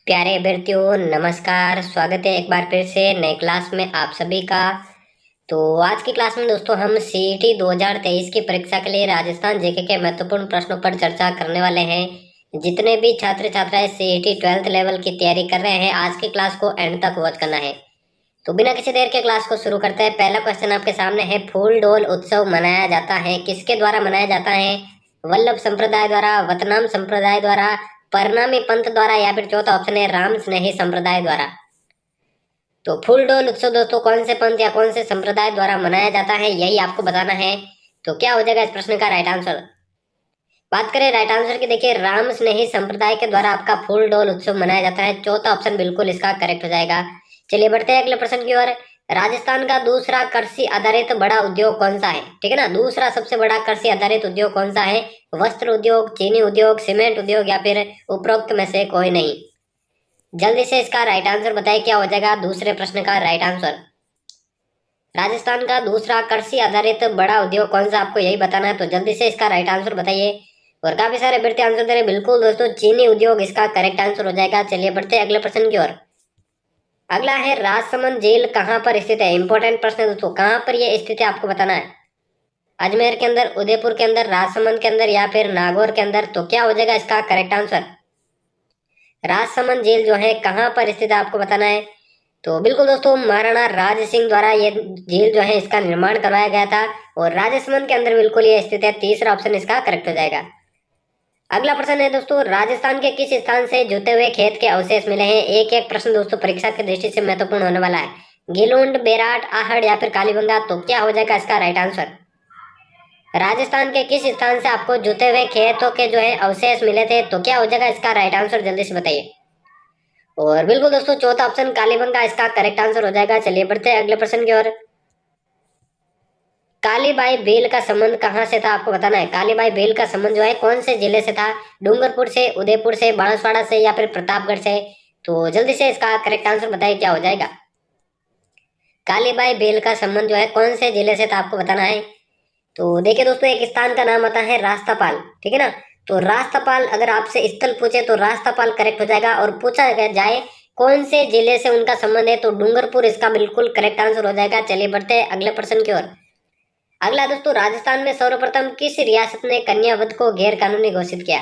प्यारे अभ्यर्थियों, नमस्कार। स्वागत है एक बार फिर से नए क्लास में आप सभी का। तो आज की क्लास में दोस्तों हम सीईटी 2023 की परीक्षा के लिए राजस्थान जीके के महत्वपूर्ण प्रश्नों पर चर्चा करने वाले हैं। जितने भी छात्र छात्राएं सीईटी 12th लेवल की तैयारी कर रहे हैं, आज की क्लास को एंड तक वॉच करना है। तो बिना किसी देर के क्लास को शुरू करते हैं। पहला क्वेश्चन आपके सामने है, फूल डोल उत्सव मनाया जाता है, किसके द्वारा मनाया जाता है? वल्लभ संप्रदाय द्वारा, वतनाम संप्रदाय द्वारा, परनामी पंथ द्वारा, या फिर चौथा ऑप्शन है राम स्नेही संप्रदाय द्वारा। तो फूल डोल उत्सव दोस्तों कौन से पंथ या कौन से संप्रदाय द्वारा मनाया जाता है, यही आपको बताना है। तो क्या हो जाएगा इस प्रश्न का राइट आंसर? बात करें राइट आंसर की, देखिए राम स्नेही संप्रदाय के द्वारा आपका फूल डोल उत्सव मनाया जाता है। चौथा ऑप्शन बिल्कुल इसका करेक्ट हो जाएगा। चलिए बढ़ते हैं अगले प्रश्न की ओर। राजस्थान का दूसरा कृषि आधारित बड़ा उद्योग कौन सा है? ठीक है ना, दूसरा सबसे बड़ा कृषि आधारित उद्योग कौन सा है? वस्त्र उद्योग, चीनी उद्योग, सीमेंट उद्योग, या फिर उपरोक्त में से कोई नहीं? जल्दी से इसका राइट आंसर बताइए, क्या हो जाएगा दूसरे प्रश्न का राइट आंसर? राजस्थान का दूसरा कृषि आधारित बड़ा उद्योग कौन सा, आपको यही बताना है। तो जल्दी से इसका राइट आंसर बताइए। और काफी सारे अभ्यर्थी आंसर दे रहे हैं। बिल्कुल दोस्तों, चीनी उद्योग इसका करेक्ट आंसर हो जाएगा। चलिए बढ़ते हैं अगले प्रश्न की ओर। अगला है, राजसमंद झील कहाँ पर स्थित है? इंपॉर्टेंट प्रश्न है दोस्तों, कहाँ पर यह स्थित है आपको बताना है। अजमेर के अंदर, उदयपुर के अंदर, राजसमंद के अंदर, या फिर नागौर के अंदर? तो क्या हो जाएगा इसका करेक्ट आंसर? राजसमंद झील जो है कहाँ पर स्थित है आपको बताना है। तो बिल्कुल दोस्तों, महाराणा राज सिंह द्वारा ये झील जो है इसका निर्माण करवाया गया था, और राजसमंद के अंदर बिल्कुल ये स्थित है। तीसरा ऑप्शन इसका करेक्ट हो जाएगा। अगला प्रश्न है दोस्तों, राजस्थान के किस स्थान से जुते हुए खेत के अवशेष मिले हैं? एक एक प्रश्न दोस्तों परीक्षा की दृष्टि से महत्वपूर्ण होने वाला है। गिलुंड, बेराट, आहड़, या फिर कालीबंगा? तो क्या हो जाएगा इसका राइट आंसर? राजस्थान के किस स्थान से आपको जुते हुए खेतों के जो है अवशेष मिले थे? तो क्या हो जाएगा इसका राइट आंसर? जल्दी से बताइए। और बिल्कुल दोस्तों, चौथा ऑप्शन कालीबंगा इसका करेक्ट आंसर हो जाएगा। चलिए बढ़ते हैं अगले प्रश्न की ओर। कालीबाई भेल का संबंध कहाँ से था आपको बताना है। कालीबाई भेल का संबंध जो है कौन से जिले से था? डूंगरपुर से, उदयपुर से, बांसवाड़ा से, या फिर प्रतापगढ़ से? तो जल्दी से इसका करेक्ट आंसर बताइए, क्या हो जाएगा। कालीबाई भेल का संबंध जो है कौन से जिले से था आपको बताना है। तो देखिए दोस्तों, एक स्थान का नाम आता है रास्तापाल, ठीक है ना। तो रास्तापाल, अगर आपसे स्थल पूछे तो रास्तापाल करेक्ट हो जाएगा। और पूछा जाए कौन से जिले से उनका संबंध है, तो डूंगरपुर इसका बिल्कुल करेक्ट आंसर हो जाएगा। चलिए बढ़ते हैं अगले प्रश्न की ओर। अगला दोस्तों, राजस्थान में सर्वप्रथम किस रियासत ने कन्यावध को गैर कानूनी घोषित किया?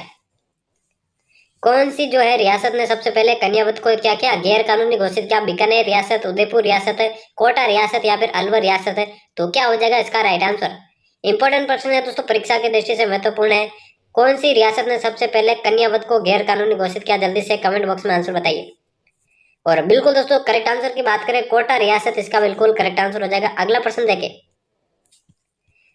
कौन सी जो है रियासत ने सबसे पहले कन्यावध को क्या किया, गैर कानूनी घोषित किया? बीकानेर रियासत, उदयपुर रियासत, कोटा रियासत, या फिर अलवर रियासत है? तो क्या हो जाएगा इसका राइट आंसर? इंपॉर्टेंट प्रश्न है दोस्तों, परीक्षा की दृष्टि से महत्वपूर्ण है। कौन सी रियासत ने सबसे पहले कन्यावध को गैर कानूनी घोषित किया? जल्दी से कमेंट बॉक्स में आंसर बताइए। और बिल्कुल दोस्तों, करेक्ट आंसर की बात करें, कोटा रियासत इसका बिल्कुल करेक्ट आंसर हो जाएगा। अगला प्रश्न देखें।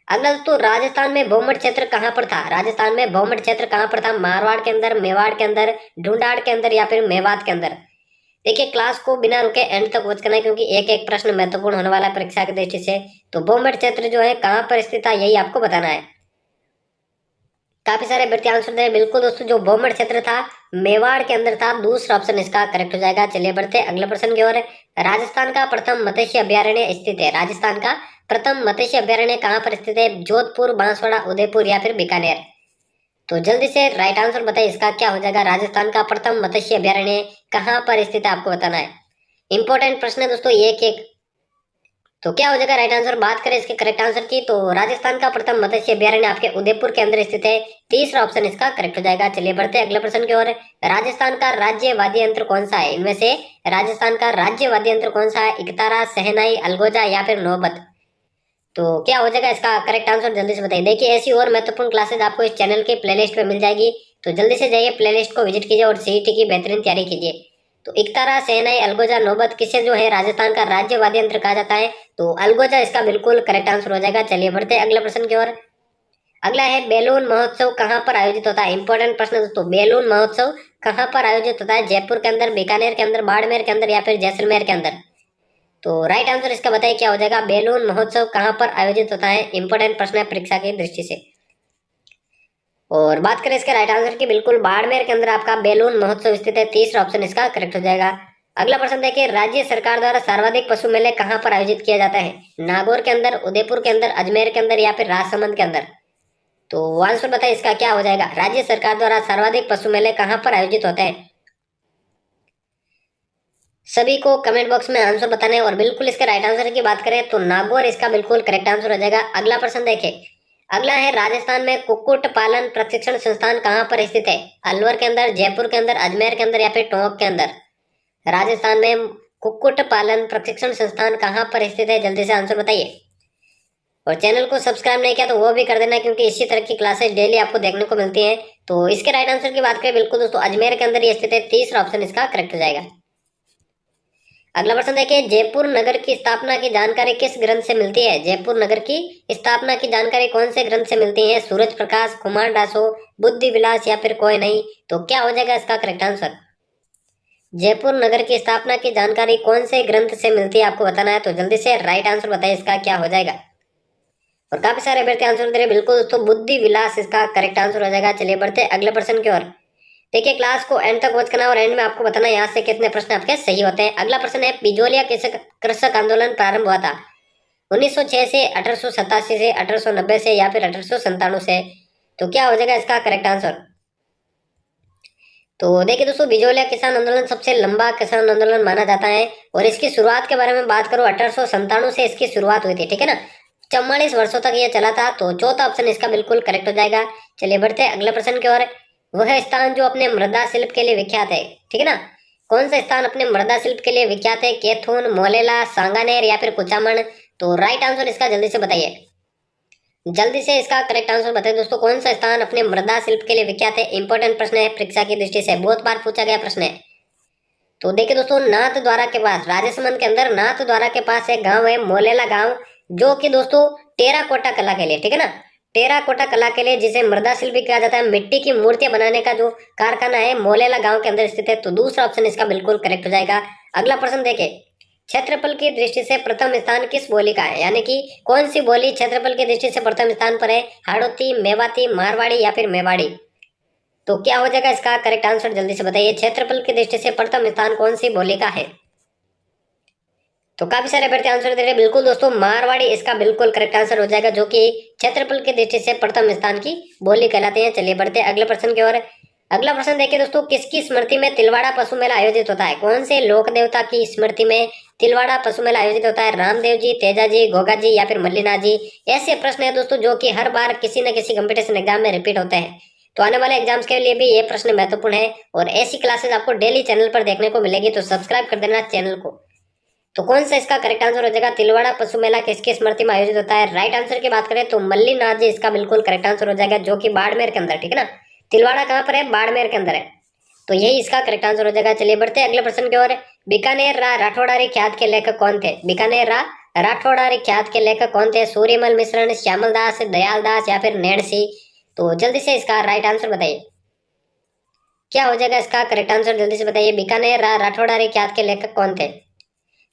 अगला दोस्तों, राजस्थान में भौमट क्षेत्र कहाँ पर था? राजस्थान में भौमट क्षेत्र कहाँ पर था? मारवाड़ के अंदर, मेवाड़ के अंदर, ढूंढाड़ के अंदर, या फिर मेवात के अंदर? देखिए क्लास को बिना रुके एंड तक वॉच करना है, क्योंकि एक एक प्रश्न महत्वपूर्ण होने वाला है परीक्षा की दृष्टि से। तो भौमट क्षेत्र जो है कहाँ पर स्थित था, यही आपको बताना है। काफी सारे अभ्यर्थी आंसर दे। बिल्कुल दोस्तों, जो भौमट क्षेत्र था मेवाड़ के अंदर था। दूसरा ऑप्शन इसका करेक्ट हो जाएगा। चलिए बढ़ते अगले प्रश्न की ओर। राजस्थान का प्रथम मत्स्य अभ्यारण्य स्थित है। राजस्थान का प्रथम मत्स्य अभ्यारण्य कहाँ पर स्थित है? जोधपुर, बांसवाड़ा, उदयपुर, या फिर बीकानेर? तो जल्दी से राइट आंसर बताइए, इसका क्या हो जाएगा। राजस्थान का प्रथम मत्स्य अभ्यारण्य कहाँ पर स्थित है आपको बताना है। इंपॉर्टेंट प्रश्न है दोस्तों, एक एक। तो क्या हो जाएगा राइट आंसर? बात करें इसके करेक्ट आंसर की, तो राजस्थान का प्रथम मत्स्य अभ्यारण्य आपके उदयपुर के अंदर स्थित है। तीसरा ऑप्शन इसका करेक्ट हो जाएगा। चलिए बढ़ते हैं अगले प्रश्न की ओर। राजस्थान का राज्य वाद्य यंत्र कौन सा है? इनमें से राजस्थान का राज्य वाद्य यंत्र कौन सा है? इकतारा, शहनाई, अलगोजा, या फिर नौबत? तो क्या हो जाएगा इसका करेक्ट आंसर? जल्दी से बताइए। देखिए ऐसी और महत्वपूर्ण क्लासेज आपको इस चैनल के प्लेलिस्ट में मिल जाएगी, तो जल्दी से जाइए प्लेलिस्ट को विजिट कीजिए और सीईटी की बेहतरीन तैयारी कीजिए। तो इकतारा, शहनाई, अलगोजा, नौबत किसे जो है राजस्थान का राज्य वाद्य यंत्र कहा जाता है? तो अलगोजा इसका बिल्कुल करेक्ट आंसर हो जाएगा। चलिए बढ़ते हैं अगले प्रश्न की ओर। अगला है, बैलून महोत्सव कहाँ पर आयोजित होता है? इंपॉर्टेंट प्रश्न दोस्तों, बैलून महोत्सव कहाँ पर आयोजित होता है? जयपुर के अंदर, बीकानेर के अंदर, बाड़मेर के अंदर, या फिर जैसलमेर के अंदर? तो राइट आंसर इसका बताइए, क्या हो जाएगा। बैलून महोत्सव कहाँ पर आयोजित होता है? इंपॉर्टेंट प्रश्न है परीक्षा की दृष्टि से। और बात करें इसके राइट आंसर की, बिल्कुल बाड़मेर के अंदर आपका बैलून महोत्सव स्थित है। तीसरा ऑप्शन इसका करेक्ट हो जाएगा। अगला प्रश्न देखिए, राज्य सरकार द्वारा सर्वाधिक पशु मेले कहाँ पर आयोजित किया जाता है? नागौर के अंदर, उदयपुर के अंदर, अजमेर के अंदर, या फिर राजसमंद के अंदर? तो आंसर बताइए इसका क्या हो जाएगा। राज्य सरकार द्वारा सर्वाधिक पशु मेले कहाँ पर आयोजित होते हैं? सभी को कमेंट बॉक्स में आंसर बताना है। और बिल्कुल इसका राइट आंसर की बात करें तो नागौर इसका बिल्कुल करेक्ट आंसर हो जाएगा। अगला प्रश्न देखें। अगला है राजस्थान में कुक्कुट पालन प्रशिक्षण संस्थान कहाँ पर स्थित है? अलवर के अंदर, जयपुर के अंदर, अजमेर के अंदर या फिर टोंक के अंदर? राजस्थान में कुक्कुट पालन प्रशिक्षण संस्थान कहाँ पर स्थित है? जल्दी से आंसर बताइए। और चैनल को सब्सक्राइब नहीं किया तो वो भी कर देना, क्योंकि इसी तरह की क्लासेस डेली आपको देखने को मिलती हैं। तो इसके राइट आंसर की बात करें, बिल्कुल दोस्तों अजमेर के अंदर ये स्थित है। तीसरा ऑप्शन इसका करेक्ट हो जाएगा। अगला प्रश्न देखिए। जयपुर नगर की स्थापना की जानकारी किस ग्रंथ से मिलती है? जयपुर नगर की स्थापना की जानकारी कौन से ग्रंथ से मिलती है? सूरज प्रकाश, कुमार डासो, बुद्धि विलास या फिर कोई नहीं? तो क्या हो जाएगा इसका करेक्ट आंसर? जयपुर नगर की स्थापना की जानकारी कौन से ग्रंथ से मिलती है आपको बताना है। तो जल्दी से राइट आंसर बताइए, इसका क्या हो जाएगा। और काफी सारे अभ्यर्थी आंसर दे रहे, बिल्कुल दोस्तों बुद्धि विलास इसका करेक्ट आंसर हो जाएगा। चलिए बढ़ते अगले प्रश्न की ओर। देखिए क्लास को एंड तक वॉच करना और एंड में आपको बताना यहाँ से कितने प्रश्न आपके सही होते हैं। अगला प्रश्न है, बिजोलिया कृषक आंदोलन प्रारंभ हुआ था 1906 से, 1887 से, 1890 से या फिर 1897 से? तो क्या हो जाएगा इसका करेक्ट आंसर? तो देखिए दोस्तों, बिजोलिया किसान आंदोलन सबसे लंबा किसान आंदोलन माना जाता है। और इसकी शुरुआत के बारे में बात करूं, 1897 से इसकी शुरुआत हुई थी, ठीक है ना। 44 वर्षों तक ये चला था। तो चौथा ऑप्शन इसका बिल्कुल करेक्ट हो जाएगा। चलिए बढ़ते हैं अगले प्रश्न की ओर। वह स्थान जो अपने मृदा शिल्प के लिए विख्यात है, ठीक है ना, कौन सा स्थान अपने मृदा शिल्प के लिए विख्यात है? कैथून, मोलेला, सांगानेर या फिर कुचामन? तो राइट आंसर इसका जल्दी से बताइए। जल्दी से इसका करेक्ट आंसर बताइए दोस्तों, कौन सा स्थान अपने मृदा शिल्प के लिए विख्यात है? इंपॉर्टेंट प्रश्न है, परीक्षा की दृष्टि से बहुत बार पूछा गया प्रश्न है। तो देखिए दोस्तों, नाथ द्वारा के पास, राजसमंद के अंदर नाथ द्वारा के पास एक गांव है मोलेला गांव, जो कि दोस्तों टेराकोटा कला के लिए, ठीक है ना, टेराकोटा कला के लिए, जिसे मृदा शिल्प भी कहा जाता है, मिट्टी की मूर्तियां बनाने का जो कारखाना है मोलेला गांव के अंदर स्थित है। तो दूसरा ऑप्शन इसका बिल्कुल करेक्ट हो जाएगा। अगला प्रश्न देखें। क्षेत्रफल की दृष्टि से प्रथम स्थान किस बोली का है? यानी कि कौन सी बोली क्षेत्रफल की दृष्टि से प्रथम स्थान पर है? हाड़ौती, मेवाती, मारवाड़ी या फिर मेवाड़ी? तो क्या हो जाएगा इसका करेक्ट आंसर? जल्दी से बताइए, क्षेत्रफल की दृष्टि से प्रथम स्थान कौन सी बोली का है? तो काफी सारे अभ्यर्थी आंसर दे रहे हैं, बिल्कुल दोस्तों मारवाड़ी इसका बिल्कुल करेक्ट आंसर हो जाएगा, जो कि क्षेत्रफल की दृष्टि से प्रथम स्थान की बोली कहलाते हैं। चलिए बढ़ते हैं अगले प्रश्न की ओर। अगला प्रश्न देखिए दोस्तों, किसकी स्मृति में तिलवाड़ा पशु मेला आयोजित होता है? कौन से लोक देवता की स्मृति में तिलवाड़ा पशु मेला आयोजित होता है? रामदेव जी, तेजा जी, गोगा जी या फिर मल्लिना जी? ऐसे प्रश्न है दोस्तों जो कि हर बार किसी न किसी कंपटीशन एग्जाम में रिपीट होते हैं। तो आने वाले एग्जाम्स के लिए भी ये प्रश्न महत्वपूर्ण है। और ऐसी क्लासेस आपको डेली चैनल पर देखने को मिलेगी, तो सब्सक्राइब कर देना चैनल को। तो कौन सा इसका करेक्ट आंसर हो जाएगा? तिलवाड़ा पशु मेला किसकी स्मृति में आयोजित होता है? राइट आंसर की बात करें तो मल्लिनाथ जी इसका बिल्कुल करेक्ट आंसर हो जाएगा, जो कि बाड़मेर के अंदर, ठीक है ना। तिलवाड़ा कहाँ पर है? बाड़मेर के अंदर है। तो यही इसका करेक्ट आंसर हो जाएगा। चलिए बढ़ते हैं अगले प्रश्न की ओर। बीकानेर राठौड़ारी ख्यात के लेखक कौन थे? बीकानेर राठौड़ारी ख्यात के लेखक कौन थे? सूर्यमल मिश्रण, श्यामल दास, दयाल दास या फिर नैणसी? तो जल्दी से इसका राइट आंसर बताइए, क्या हो जाएगा इसका करेक्ट आंसर? जल्दी से बताइए, बीकानेर राठौड़ारी ख्यात के लेखक कौन थे?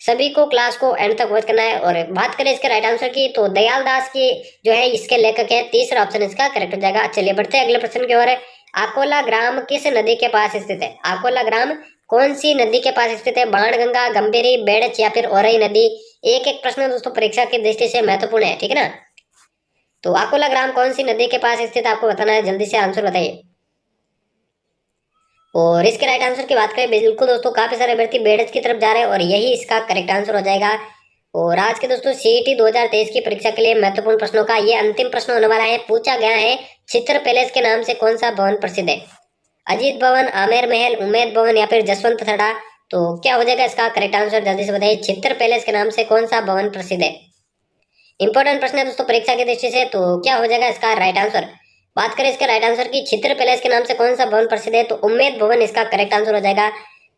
सभी को क्लास को एंड तक वॉच करना है। और बात करें इसके राइट आंसर की, तो दयाल दास की जो है इसके लेखक है। तीसरा ऑप्शन इसका करेक्ट हो जाएगा। चलिए बढ़ते हैं अगले प्रश्न की ओर। आकोला ग्राम किस नदी के पास स्थित है? आकोला ग्राम कौन सी नदी के पास स्थित है? बाणगंगा, गंभीरी, बेड़च या फिर औरई नदी? एक एक प्रश्न दोस्तों परीक्षा की दृष्टि से महत्वपूर्ण है, ठीक है ना। तो आकोला ग्राम कौन सी नदी के पास स्थित आपको बताना है, जल्दी से आंसर बताइए। और इसके राइट आंसर की बात करें, बिल्कुल दोस्तों काफी सारे अभ्यर्थी बेड़च की तरफ जा रहे हैं और यही इसका करेक्ट आंसर हो जाएगा। और आज के दोस्तों सीईटी 2023 की परीक्षा के लिए महत्वपूर्ण प्रश्नों का ये अंतिम प्रश्न होने वाला है। पूछा गया है, चित्र पैलेस के नाम से कौन सा भवन प्रसिद्ध है? अजीत भवन, आमेर महल, उम्मेद भवन या फिर जसवंत थड़ा? तो क्या हो जाएगा इसका करेक्ट आंसर? जल्दी से बताइए, चित्र पैलेस के नाम से कौन सा भवन प्रसिद्ध है? इंपॉर्टेंट प्रश्न है दोस्तों परीक्षा की दृष्टि से। तो क्या हो जाएगा इसका राइट आंसर? बात करें इसके राइट आंसर की, चित्र पैलेस के नाम से कौन सा भवन प्रसिद्ध है? तो उम्मेद भवन इसका करेक्ट आंसर हो जाएगा।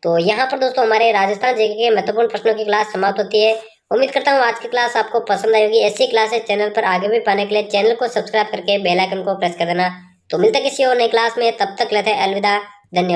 तो यहाँ पर दोस्तों हमारे राजस्थान जीके के महत्वपूर्ण प्रश्नों की क्लास समाप्त होती है। उम्मीद करता हूँ आज की क्लास आपको पसंद आई होगी। ऐसी क्लासेस चैनल पर आगे भी पाने के लिए चैनल को सब्सक्राइब करके बेल आइकन को प्रेस कर देना। तो मिलते किसी और नई क्लास में, तब तक लेते हैं अलविदा, धन्यवाद।